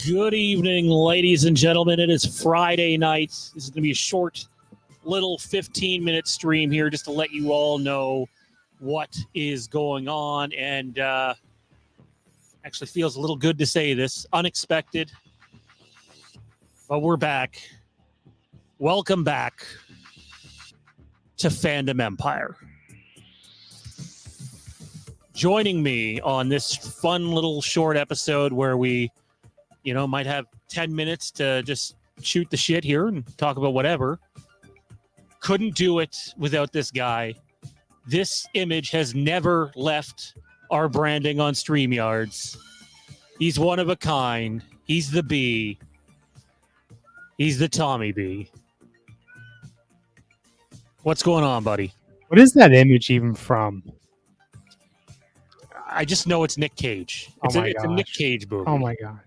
Good evening, ladies and gentlemen. It is Friday night. This is going to be a short, little 15-minute stream here just to let you all know what is going on. And actually feels a little good to say this. Unexpected, but we're back. Welcome back to Fandom Empire. Joining me on this fun little short episode where we might have 10 minutes to just shoot the shit here and talk about whatever. Couldn't do it without this guy. This image has never left our branding on StreamYards. He's one of a kind. He's the B. He's the Tommy B. What's going on, buddy? What is that image even from? I just know it's Nick Cage. It's a Nick Cage movie. Oh my god.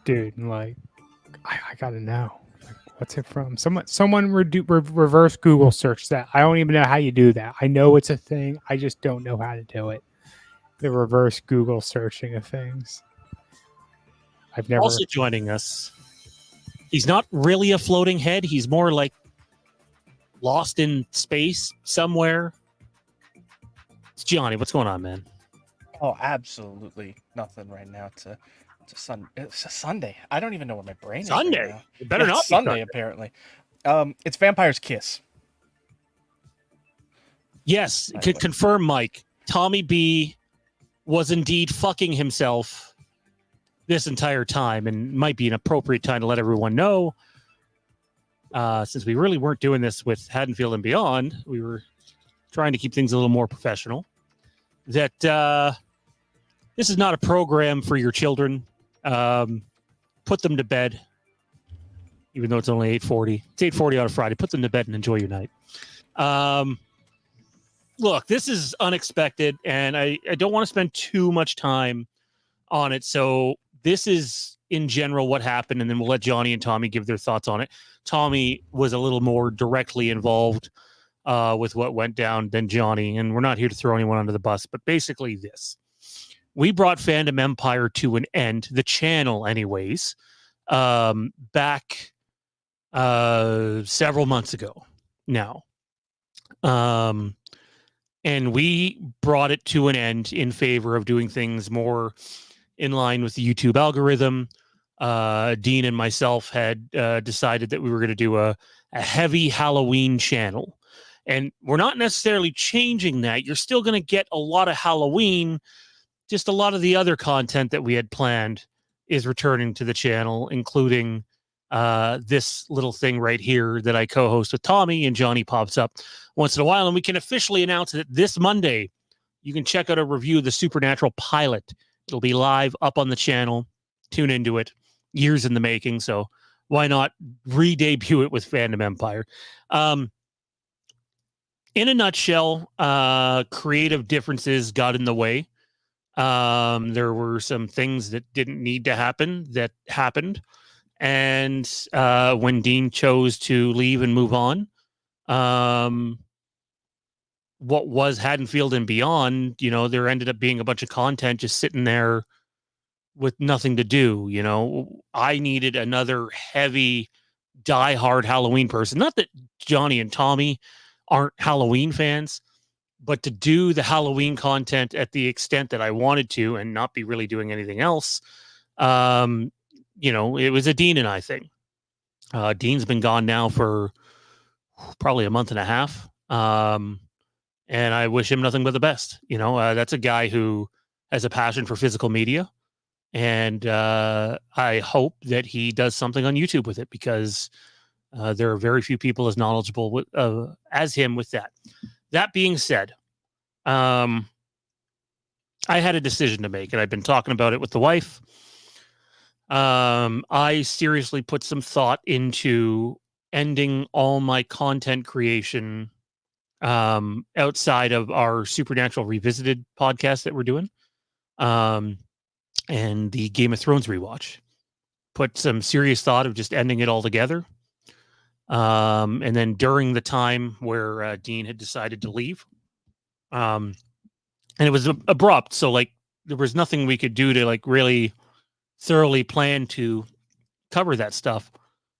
Dude, like, I gotta know. Like, what's it from? Someone reverse Google search that. I don't even know how you do that. I know it's a thing. I just don't know how to do it. The reverse Google searching of things. I've never. Also joining us, he's not really a floating head. He's more like lost in space somewhere. It's Johnny. What's going on, man? Oh, absolutely nothing right now. It's a Sunday. I don't even know where my brain is. Sunday. Right It better not be Sunday, apparently. It's Vampire's Kiss. Yes, could confirm, Mike. Tommy B was indeed fucking himself this entire time, and might be an appropriate time to let everyone know. Since we really weren't doing this with Haddonfield and Beyond, we were trying to keep things a little more professional. That this is not a program for your children. Put them to bed, even though it's only 8:40. It's 8:40 on a Friday. Put them to bed and enjoy your night. Look, this is unexpected, and I don't want to spend too much time on it. So this is, in general, what happened, and then we'll let Johnny and Tommy give their thoughts on it. Tommy was a little more directly involved with what went down than Johnny, and we're not here to throw anyone under the bus, but basically this. We brought Fandom Empire to an end, the channel anyways, back several months ago now. And we brought it to an end in favor of doing things more in line with the YouTube algorithm. Dean and myself had decided that we were going to do a heavy Halloween channel. And we're not necessarily changing that. You're still going to get a lot of Halloween. Just a lot of the other content that we had planned is returning to the channel, including this little thing right here that I co-host with Tommy, and Johnny pops up once in a while. And we can officially announce that this Monday, you can check out a review of the Supernatural pilot. It'll be live up on the channel. Tune into it. Years in the making, so why not re-debut it with Fandom Empire? In a nutshell, creative differences got in the way. There were some things that didn't need to happen that happened. And when Dean chose to leave and move on, what was Haddonfield and Beyond, there ended up being a bunch of content just sitting there with nothing to do. I needed another heavy, diehard Halloween person. Not that Johnny and Tommy aren't Halloween fans, but to do the Halloween content at the extent that I wanted to and not be really doing anything else, it was a Dean and I thing. Dean's been gone now for probably a month and a half. And I wish him nothing but the best. That's a guy who has a passion for physical media. And I hope that he does something on YouTube with it, because there are very few people as knowledgeable as him with that. That being said, I had a decision to make, and I've been talking about it with the wife. I seriously put some thought into ending all my content creation outside of our Supernatural Revisited podcast that we're doing. And the Game of Thrones rewatch. Put some serious thought of just ending it all together. And then during the time where Dean had decided to leave, and it was abrupt, so there was nothing we could do to really thoroughly planned to cover that stuff.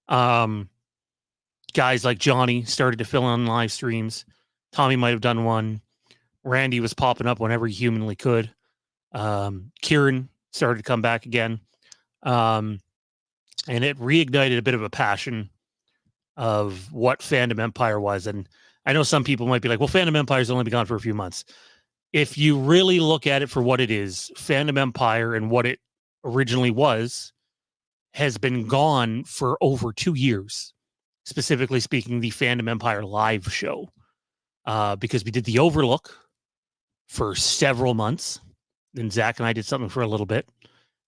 Guys like Johnny started to fill in live streams. Tommy might have done one. Randy was popping up whenever he humanly could. Kieran started to come back again. And it reignited a bit of a passion of what Fandom Empire was. And I know some people might be like, well, Fandom Empire's only been gone for a few months. If you really look at it for what it is, Fandom Empire and what it originally was has been gone for over 2 years. Specifically speaking, the Fandom Empire live show. Because we did the Overlook for several months. Then Zach and I did something for a little bit.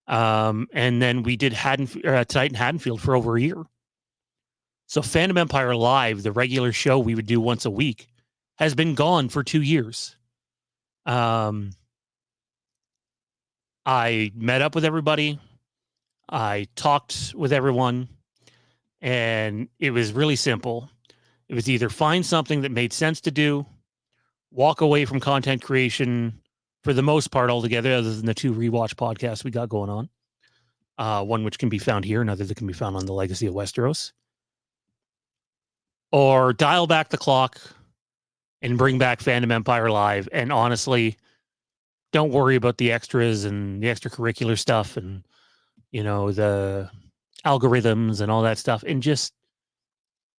And then we did Tonight in Haddonfield for over a year. So Fandom Empire Live, the regular show we would do once a week, has been gone for 2 years. I met up with everybody. I talked with everyone. And it was really simple. It was either find something that made sense to do, walk away from content creation for the most part altogether, other than the 2 rewatch podcasts we got going on. One which can be found here, another that can be found on the Legacy of Westeros. Or dial back the clock and bring back Fandom Empire Live. And honestly, don't worry about the extras and the extracurricular stuff and, the algorithms and all that stuff, and just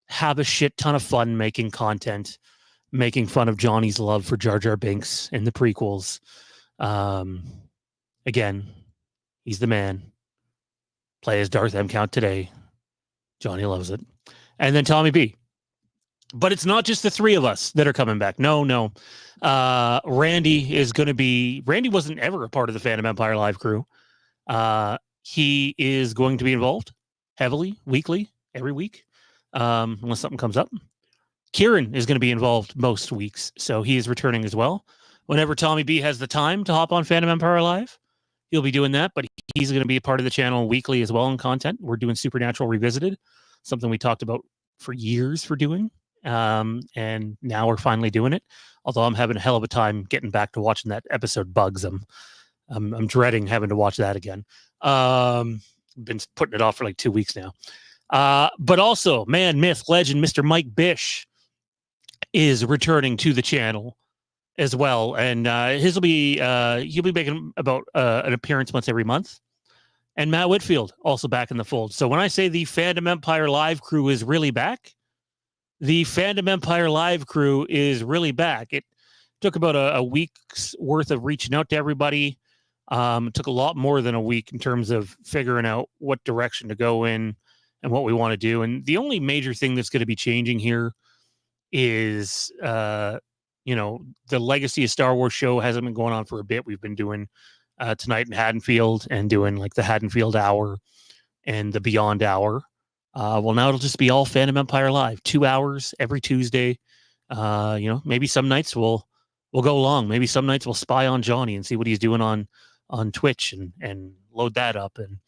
have a shit ton of fun making content, making fun of Johnny's love for Jar Jar Binks in the prequels. Again, he's the man. Play as Darth M. Count today. Johnny loves it. And then Tommy B. But it's not just the 3 of us that are coming back. No. Randy is going to be... Randy wasn't ever a part of the Phantom Empire Live crew. He is going to be involved heavily, weekly, every week, unless something comes up. Kieran is going to be involved most weeks, so he is returning as well. Whenever Tommy B has the time to hop on Phantom Empire Live, he'll be doing that, but he's going to be a part of the channel weekly as well in content. We're doing Supernatural Revisited, something we talked about for years for doing, and now we're finally doing it. Although I'm having a hell of a time getting back to watching that episode Bugs. I'm dreading having to watch that again. Been putting it off for like 2 weeks now. But also, man, myth, legend, Mr. Mike Bish is returning to the channel as well, and he'll be making about an appearance once every month. And Matt Whitfield also back in the fold. So when I say the Fandom Empire Live crew is really back, the Fandom Empire Live crew is really back. It took about a week's worth of reaching out to everybody. It took a lot more than a week in terms of figuring out what direction to go in and what we want to do. And the only major thing that's going to be changing here is, the Legacy of Star Wars show hasn't been going on for a bit. We've been doing Tonight in Haddonfield and doing like the Haddonfield Hour and the Beyond Hour. Well, now it'll just be all Phantom Empire Live, 2 hours every Tuesday. Maybe some nights we'll go long. Maybe some nights we'll spy on Johnny and see what he's doing on Twitch and load that up. And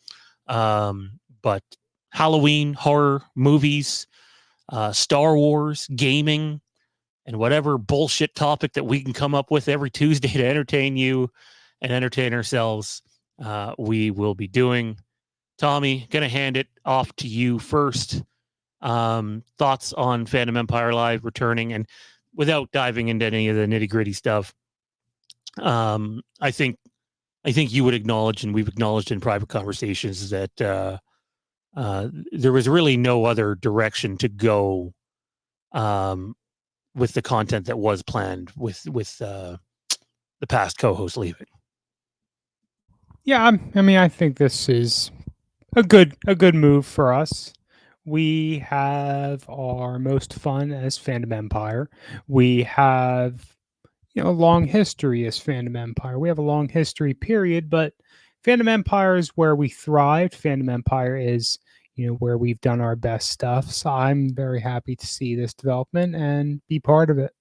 but Halloween, horror, movies, Star Wars, gaming, and whatever bullshit topic that we can come up with every Tuesday to entertain you and entertain ourselves, we will be doing. Tommy, gonna hand it off to you first. Thoughts on Phantom Empire Live returning, and without diving into any of the nitty gritty stuff, I think you would acknowledge, and we've acknowledged in private conversations, that there was really no other direction to go with the content that was planned with the past co-host leaving. Yeah, I think this is a good move for us. We have our most fun as Fandom Empire. We have a long history as Fandom Empire. We have a long history, period, but Fandom Empire is where we thrived. Fandom Empire is where we've done our best stuff. So I'm very happy to see this development and be part of it.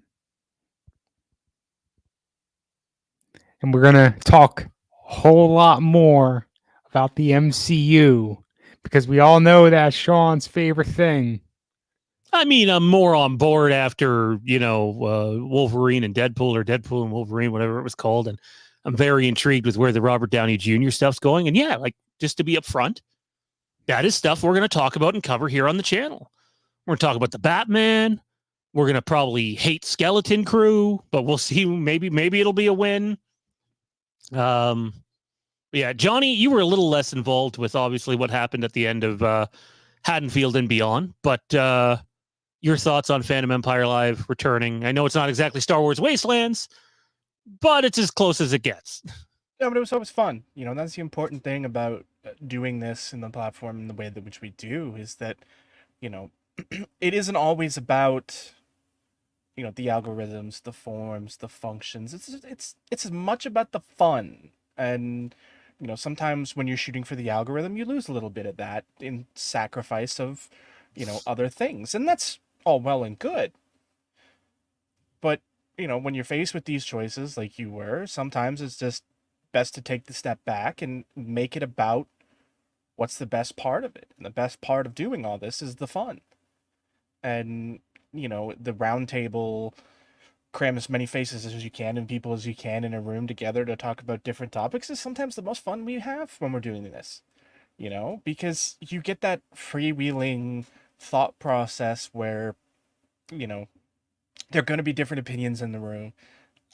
And we're going to talk a whole lot more about the MCU, because we all know that's Sean's favorite thing. I mean, I'm more on board after, Wolverine and Deadpool, or Deadpool and Wolverine, whatever it was called. And I'm very intrigued with where the Robert Downey Jr. stuff's going. And yeah, like just to be upfront, that is stuff we're going to talk about and cover here on the channel. We're going to talk about the Batman. We're going to probably hate Skeleton Crew, but we'll see. Maybe it'll be a win. Yeah, Johnny, you were a little less involved with obviously what happened at the end of Haddonfield and Beyond, but your thoughts on Fandom Empire Live returning? I know it's not exactly Star Wars Wastelands, but it's as close as it gets. Yeah, but it was always fun. You know, that's the important thing about doing this in the platform in the way that which we do is that, you know, it isn't always about, you know, the algorithms, the forms, the functions. It's as much about the fun. And, you know, sometimes when you're shooting for the algorithm, you lose a little bit of that in sacrifice of, you know, other things. And that's all well and good. But, you know, when you're faced with these choices like you were, sometimes it's just best to take the step back and make it about what's the best part of it. And the best part of doing all this is the fun. And, you know, the round table, cram as many faces as you can and people as you can in a room together to talk about different topics is sometimes the most fun we have when we're doing this, you know, because you get that freewheeling thought process where, you know, there are going to be different opinions in the room.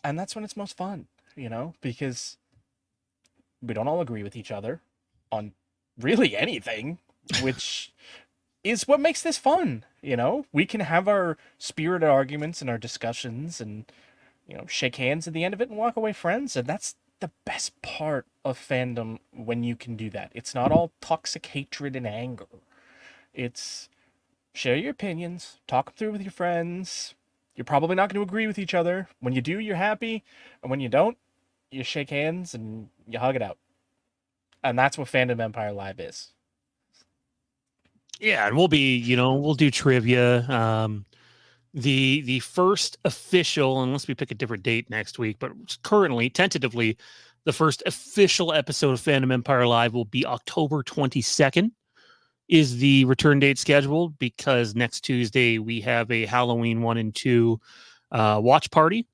And that's when it's most fun, you know, because we don't all agree with each other on really anything, which is what makes this fun. You know, we can have our spirited arguments and our discussions and, you know, shake hands at the end of it and walk away friends. And that's the best part of fandom when you can do that. It's not all toxic hatred and anger. It's share your opinions, talk them through with your friends. You're probably not going to agree with each other. When you do, you're happy. And when you don't, you shake hands and you hug it out. And that's what Fandom Empire Live is. Yeah, and we'll do trivia. The first official, unless we pick a different date next week, but currently, tentatively, the first official episode of Fandom Empire Live will be October 22nd. Is the return date scheduled, because next Tuesday we have a Halloween 1 and 2 watch party.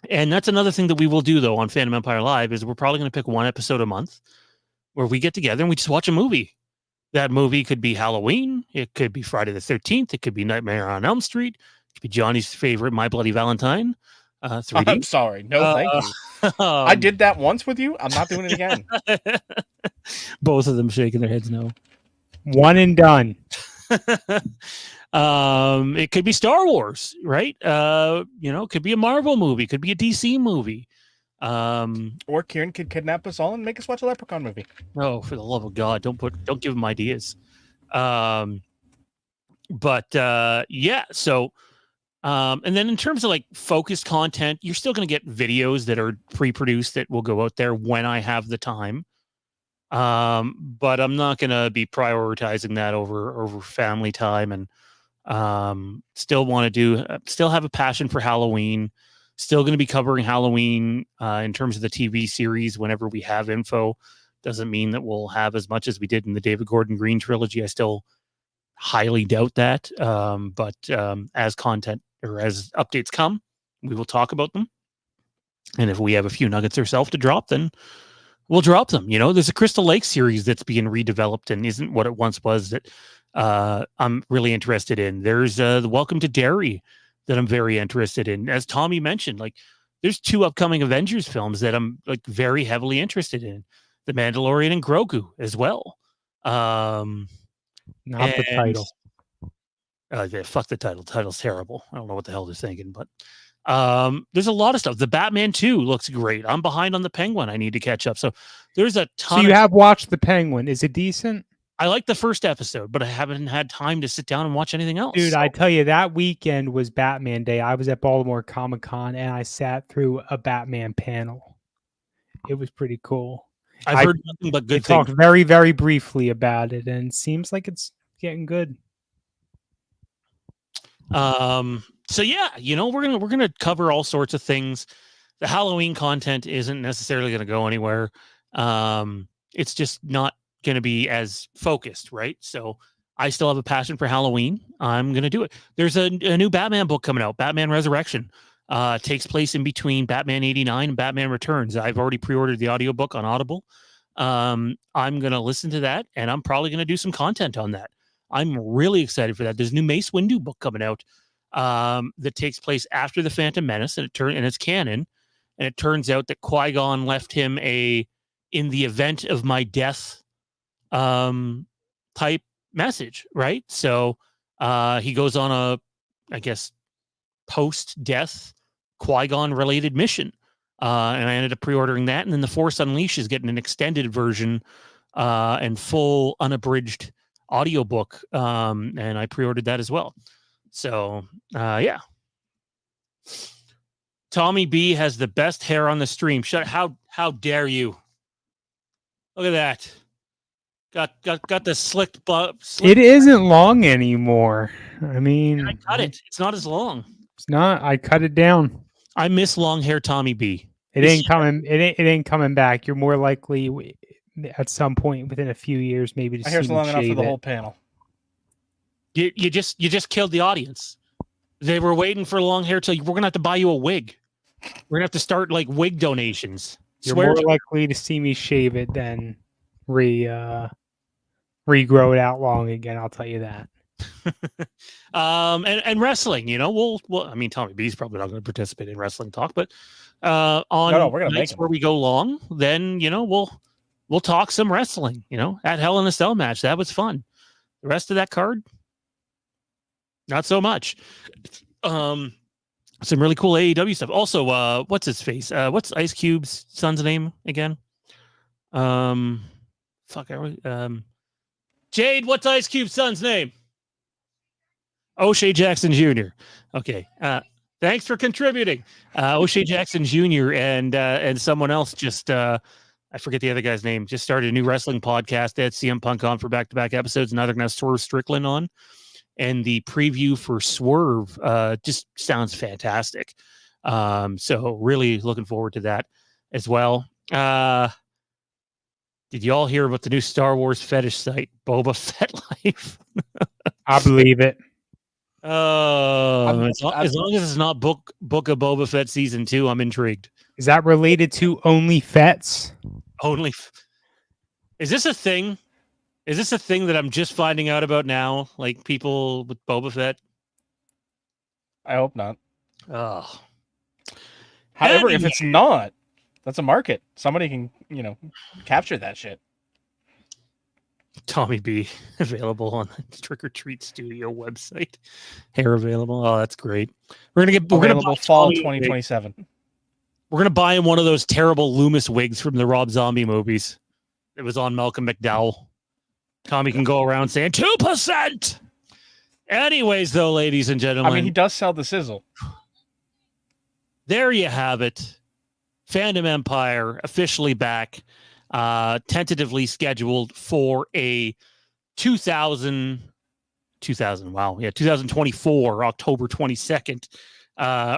And that's another thing that we will do, though, on Fandom Empire Live, is we're probably going to pick one episode a month where we get together and we just watch a movie. That movie could be Halloween. It could be Friday the 13th. It could be Nightmare on Elm Street. It could be Johnny's favorite My Bloody Valentine. 3D. I'm sorry. No, thank you. I did that once with you. I'm not doing it again. Both of them shaking their heads no. One and done. It could be Star Wars, right? You know, it could be a Marvel movie, could be a DC movie. Or Kieran could kidnap us all and make us watch a Leprechaun movie. Oh, for the love of God, don't give him ideas. Yeah, so and then in terms of like focused content, you're still going to get videos that are pre-produced that will go out there when I have the time. But I'm not going to be prioritizing that over family time, and still have a passion for Halloween. Still going to be covering Halloween in terms of the TV series whenever we have info. Doesn't mean that we'll have as much as we did in the David Gordon Green trilogy. I still highly doubt that. But as content or as updates come, we will talk about them. And if we have a few nuggets ourselves to drop, then we'll drop them. You know, there's a Crystal Lake series that's being redeveloped and isn't what it once was that I'm really interested in. There's the Welcome to Derry that I'm very interested in. As Tommy mentioned, like there's 2 upcoming Avengers films that I'm like very heavily interested in. The Mandalorian and Grogu as well. Not the title. Fuck the title. The title's terrible. I don't know what the hell they're thinking, but there's a lot of stuff. The Batman 2 looks great. I'm behind on the Penguin. I need to catch up. So there's a ton. So you have watched the Penguin. Is it decent? I like the first episode, but I haven't had time to sit down and watch anything else. Dude, I tell you, that weekend was Batman Day. I was at Baltimore Comic-Con and I sat through a Batman panel. It was pretty cool. I've heard nothing but good things. Talked very, very briefly about it, and it seems like it's getting good. So yeah, you know, we're gonna cover all sorts of things. The Halloween content isn't necessarily gonna go anywhere. It's just not gonna be as focused, right? So I still have a passion for Halloween. I'm gonna do it. There's a new Batman book coming out, Batman Resurrection. Takes place in between Batman 89 and Batman Returns. I've already pre-ordered the audiobook on Audible. I'm going to listen to that, and I'm probably going to do some content on that. I'm really excited for that. There's a new Mace Windu book coming out that takes place after the Phantom Menace, and it's canon. And it turns out that Qui-Gon left him in the event of my death type message, right? So he goes on I guess, post-death Qui-Gon related mission. And I ended up pre-ordering that. And then The Force Unleashed is getting an extended version and full unabridged audiobook. And I pre-ordered that as well. So, yeah. Tommy B has the best hair on the stream. How dare you? Look at that. Got the slicked It isn't long anymore. I mean, I cut it. It's not as long. It's not. I cut it down. I miss long hair Tommy B. It ain't coming. It ain't coming back. You're more likely at some point within a few years, maybe to My see hair's me long enough for shave the it. whole panel. You just killed the audience. They were waiting for long hair till we're gonna have to buy you a wig. We're gonna have to start like wig donations. You're more likely to see me shave it than regrow it out long again. I'll tell you that. And wrestling, you know, we'll I mean, Tommy B's probably not going to participate in wrestling talk, but on we're gonna nights where we go long, then you know we'll talk some wrestling. You know, at Hell in a Cell match, that was fun. The rest of that card, not so much. Some really cool AEW stuff. Also, what's his face? What's Ice Cube's son's name again? Jade, what's Ice Cube's son's name? O'Shea Jackson Jr. Okay. Thanks for contributing. O'Shea Jackson Jr. and someone else just I forget the other guy's name, just started a new wrestling podcast. They had CM Punk on for back-to-back episodes. Now they're going to have Swerve Strickland on. And the preview for Swerve just sounds fantastic. So really looking forward to that as well. Did you all hear about the new Star Wars fetish site, Boba Fett Life? I believe it. As long as it's not Book of Boba Fett season 2, I'm intrigued. Is that related to Only Fets? Is this a thing? Is this a thing that I'm just finding out about now? Like people with Boba Fett? I hope not. Oh. However, if it's not, that's a market. Somebody can, capture that shit. Tommy B available on the Trick or Treat Studio website. Hair available. Oh, that's great. We're gonna buy fall 2027. We're gonna buy him one of those terrible Loomis wigs from the Rob Zombie movies. It was on Malcolm McDowell. Tommy can go around saying 2%. Anyways, though, ladies and gentlemen, I mean, he does sell the sizzle. There you have it. Fandom Empire officially back. Tentatively scheduled for a 2024 October 22nd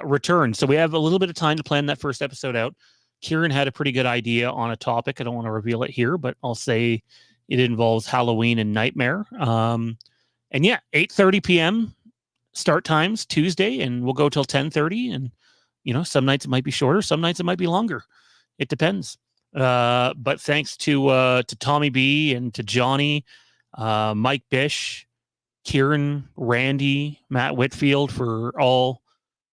return. So we have a little bit of time to plan that first episode out. Kieran had a pretty good idea on a topic. I don't want to reveal it here, but I'll say it involves Halloween and Nightmare. And yeah, 8:30 p.m. start times Tuesday, and we'll go till 10:30. And some nights it might be shorter, some nights it might be longer. It depends. But thanks to Tommy B and to Johnny, Mike Bish, Kieran, Randy, Matt Whitfield for all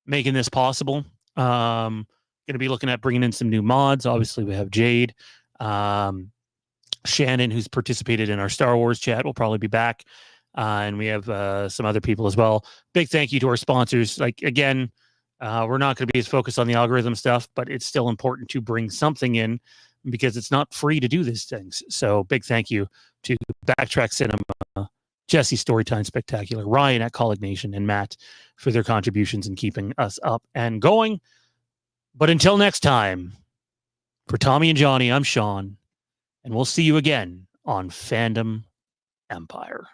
making this possible. Going to be looking at bringing in some new mods. Obviously, we have Jade, Shannon, who's participated in our Star Wars chat, will probably be back, and we have some other people as well. Big thank you to our sponsors. Like again, we're not going to be as focused on the algorithm stuff, but it's still important to bring something in, because it's not free to do these things. So big thank you to Backtrack Cinema, Jesse Storytime Spectacular, Ryan at Colleague Nation, and Matt for their contributions in keeping us up and going. But until next time, for Tommy and Johnny, I'm Sean, and we'll see you again on Fandom Empire.